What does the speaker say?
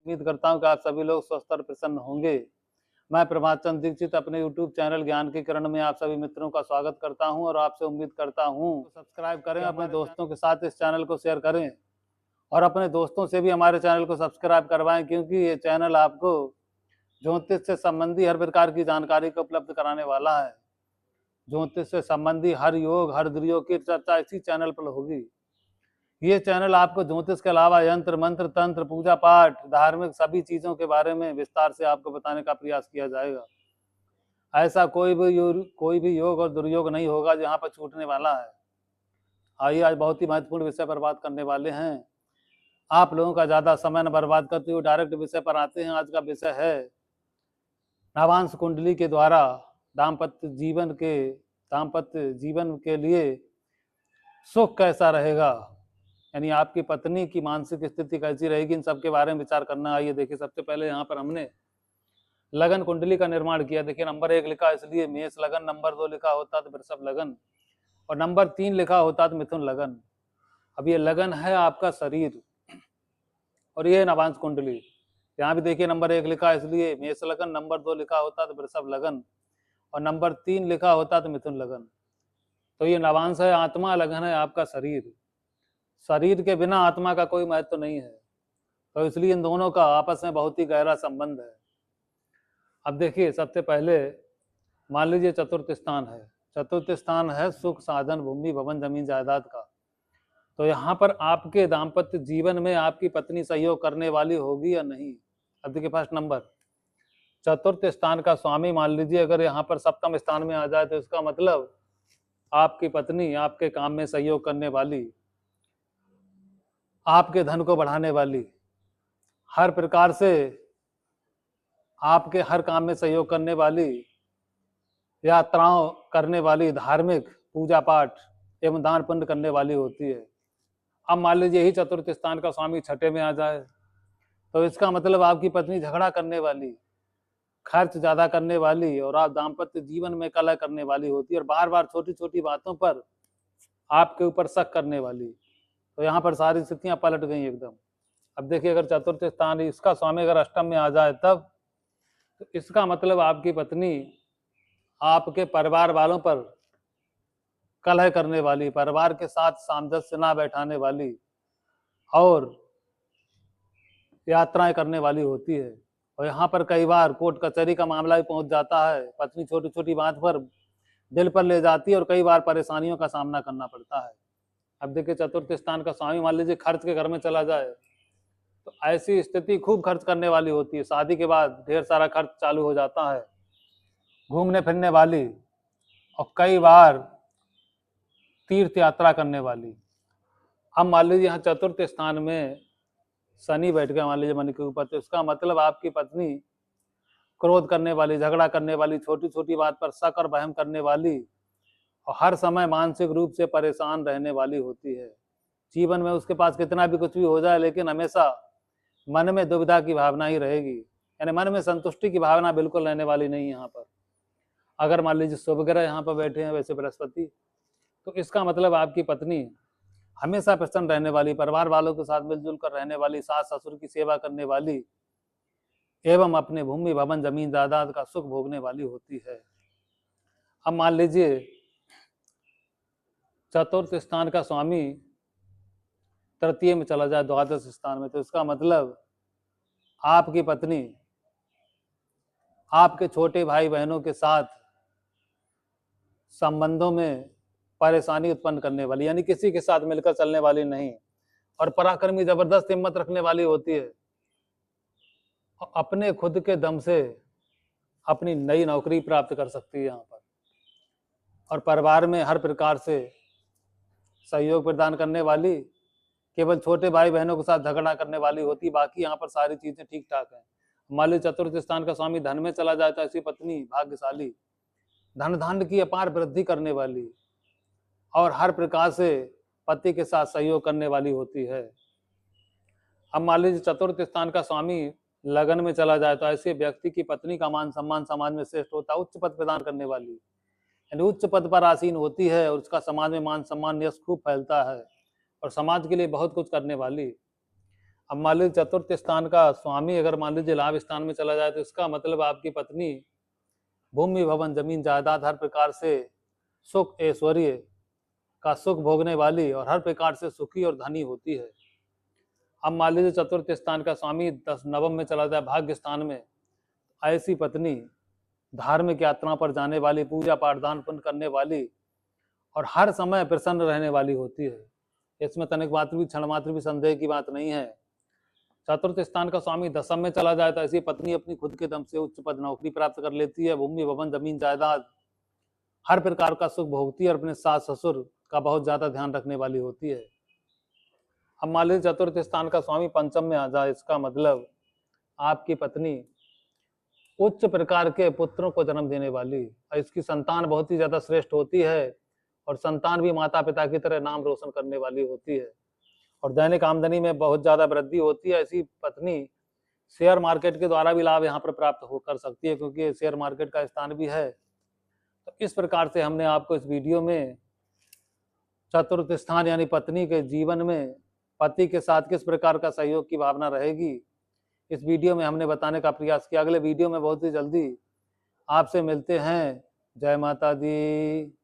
उम्मीद करता हूँ कि आप सभी लोग स्वस्थ और प्रसन्न होंगे। मैं प्रभात चंद्र दीक्षित अपने यूट्यूब चैनल ज्ञान की किरण में आप सभी मित्रों का स्वागत करता हूँ और आपसे उम्मीद करता हूँ तो सब्सक्राइब करें, अपने दोस्तों के साथ इस चैनल को शेयर करें और अपने दोस्तों से भी हमारे चैनल को सब्सक्राइब करवाएं, क्योंकि ये चैनल आपको ज्योतिष से संबंधी हर प्रकार की जानकारी को उपलब्ध कराने वाला है। ज्योतिष से संबंधी हर योग हर दुर्योग की चर्चा इसी चैनल पर होगी। ये चैनल आपको ज्योतिष के अलावा यंत्र मंत्र तंत्र पूजा पाठ धार्मिक सभी चीजों के बारे में विस्तार से आपको बताने का प्रयास किया जाएगा। ऐसा कोई भी योग और दुर्योग नहीं होगा जो यहाँ पर छूटने वाला है। आइए आज बहुत ही महत्वपूर्ण विषय पर बात करने वाले हैं। आप लोगों का ज्यादा समय न बर्बाद करते हुए डायरेक्ट विषय पर आते हैं। आज का विषय है नवांश कुंडली के द्वारा दाम्पत्य जीवन के लिए सुख कैसा रहेगा, यानी आपकी पत्नी की मानसिक स्थिति कैसी रहेगी, इन सब के बारे में विचार करना। आइए देखिए, सबसे पहले यहाँ पर हमने लगन कुंडली का निर्माण किया। देखिए नंबर 1 लिखा इसलिए मेष लगन, नंबर 2 लिखा होता तो वृषभ लगन और नंबर 3 लिखा होता तो मिथुन लगन। अब ये लगन है आपका शरीर और ये नवांश कुंडली। यहाँ भी देखिए नंबर 1 लिखा इसलिए मेष लगन, नंबर 2 लिखा होता तो वृषभ लगन और नंबर 3 लिखा होता तो मिथुन लगन। तो ये नवांश है आत्मा, लगन है आपका शरीर। शरीर के बिना आत्मा का कोई महत्व नहीं है, तो इसलिए इन दोनों का आपस में बहुत ही गहरा संबंध है। अब देखिए सबसे पहले मान लीजिए चतुर्थ स्थान है। चतुर्थ स्थान है सुख साधन भूमि भवन जमीन जायदाद का। तो यहाँ पर आपके दाम्पत्य जीवन में आपकी पत्नी सहयोग करने वाली होगी या नहीं। अब देखिए फर्स्ट नंबर चतुर्थ स्थान का स्वामी मान लीजिए अगर यहाँ पर सप्तम स्थान में आ जाए तो इसका मतलब आपकी पत्नी आपके काम में सहयोग करने वाली, आपके धन को बढ़ाने वाली, हर प्रकार से आपके हर काम में सहयोग करने वाली, यात्राओं करने वाली, धार्मिक पूजा पाठ एवं दान पुण्य करने वाली होती है। अब मान लीजिए यही चतुर्थ स्थान का स्वामी छठे में आ जाए तो इसका मतलब आपकी पत्नी झगड़ा करने वाली, खर्च ज्यादा करने वाली और आप दाम्पत्य जीवन में कलह करने वाली होती है और बार बार छोटी छोटी बातों पर आपके ऊपर शक करने वाली। तो यहाँ पर सारी स्थितियां पलट गई एकदम। अब देखिए अगर चतुर्थ स्थान इसका स्वामी अगर अष्टम में आ जाए तब तो इसका मतलब आपकी पत्नी आपके परिवार वालों पर कलह करने वाली, परिवार के साथ सामंजस्य ना बैठाने वाली और यात्राएं करने वाली होती है। और यहाँ पर कई बार कोर्ट कचहरी का मामला भी पहुंच जाता है। पत्नी छोटी छोटी बात पर दिल पर ले जाती है और कई बार परेशानियों का सामना करना पड़ता है। अब देखिए चतुर्थ स्थान का स्वामी मान लीजिए खर्च के घर में चला जाए तो ऐसी स्थिति खूब खर्च करने वाली होती है। शादी के बाद ढेर सारा खर्च चालू हो जाता है, घूमने फिरने वाली और कई बार तीर्थ यात्रा करने वाली। अब मान लीजिए यहाँ चतुर्थ स्थान में शनि बैठ गया मान लीजिए मन के ऊपर, तो इसका मतलब आपकी पत्नी क्रोध करने वाली, झगड़ा करने वाली, छोटी छोटी बात पर शक और वहम करने वाली और हर समय मानसिक रूप से परेशान रहने वाली होती है। जीवन में उसके पास कितना भी कुछ भी हो जाए लेकिन हमेशा मन में दुविधा की भावना ही रहेगी, यानी मन में संतुष्टि की भावना बिल्कुल रहने वाली नहीं है यहाँ पर। अगर मान लीजिए शुभ ग्रह यहाँ पर बैठे हैं वैसे बृहस्पति, तो इसका मतलब आपकी पत्नी हमेशा प्रसन्न रहने वाली, परिवार वालों के साथ मिलजुल कर रहने वाली, सास ससुर की सेवा करने वाली एवं अपने भूमि भवन जमीन जायदाद का सुख भोगने वाली होती है। अब मान लीजिए चतुर्थ स्थान का स्वामी तृतीय में चला जाए द्वादश स्थान में, तो इसका मतलब आपकी पत्नी आपके छोटे भाई बहनों के साथ संबंधों में परेशानी उत्पन्न करने वाली, यानी किसी के साथ मिलकर चलने वाली नहीं और पराक्रमी जबरदस्त हिम्मत रखने वाली होती है। अपने खुद के दम से अपनी नई नौकरी प्राप्त कर सकती है यहाँ पर और परिवार में हर प्रकार से सहयोग प्रदान करने वाली, केवल छोटे भाई बहनों के साथ झगड़ा करने वाली होती, बाकी यहाँ पर सारी चीजें ठीक ठाक हैं। मान लीजिए चतुर्थ स्थान का स्वामी धन में चला जाता है, ऐसी पत्नी भाग्यशाली, धन धान्य की अपार वृद्धि करने वाली और हर प्रकार से पति के साथ सहयोग करने वाली होती है। अब मान लीजिए चतुर्थ स्थान का स्वामी लगन में चला जाए तो ऐसे व्यक्ति की पत्नी का मान सम्मान समाज में श्रेष्ठ होता है, उच्च पद प्रदान करने वाली, यानी उच्च पद पर आसीन होती है और उसका समाज में मान सम्मान यश खूब फैलता है और समाज के लिए बहुत कुछ करने वाली। अब मान लीजिए चतुर्थ स्थान का स्वामी अगर मान लीजिए लाभ स्थान में चला जाए तो इसका मतलब आपकी पत्नी भूमि भवन जमीन जायदाद हर प्रकार से सुख ऐश्वर्य का सुख भोगने वाली और हर प्रकार से सुखी और धनी होती है। अब मान लीजिए चतुर्थ स्थान का स्वामी 10 नवम में चला जाए भाग्य स्थान में, ऐसी पत्नी धार्मिक यात्रा पर जाने वाली, पूजा पाठ दान पुण्य करने वाली और हर समय प्रसन्न रहने वाली होती है। इसमें तनिक मात्र भी क्षण मात्र भी संदेह की बात नहीं है। चतुर्थ स्थान का स्वामी दशम में चला जाए तो ऐसी पत्नी अपनी खुद के दम से उच्च पद नौकरी प्राप्त कर लेती है, भूमि भवन जमीन जायदाद हर प्रकार का सुख भोगती है और अपने सास ससुर का बहुत ज्यादा ध्यान रखने वाली होती है। अब मान लीजिए चतुर्थ स्थान का स्वामी पंचम में आ जाए, इसका मतलब आपकी पत्नी उच्च प्रकार के पुत्रों को जन्म देने वाली, इसकी संतान बहुत ही ज्यादा श्रेष्ठ होती है और संतान भी माता पिता की तरह नाम रोशन करने वाली होती है और दैनिक आमदनी में बहुत ज्यादा वृद्धि होती है। ऐसी पत्नी शेयर मार्केट के द्वारा भी लाभ यहाँ पर प्राप्त हो कर सकती है, क्योंकि शेयर मार्केट का स्थान भी है। तो इस प्रकार से हमने आपको इस वीडियो में चतुर्थ स्थान यानी पत्नी के जीवन में पति के साथ किस प्रकार का सहयोग की भावना रहेगी, इस वीडियो में हमने बताने का प्रयास किया। अगले वीडियो में बहुत ही जल्दी आपसे मिलते हैं। जय माता दी।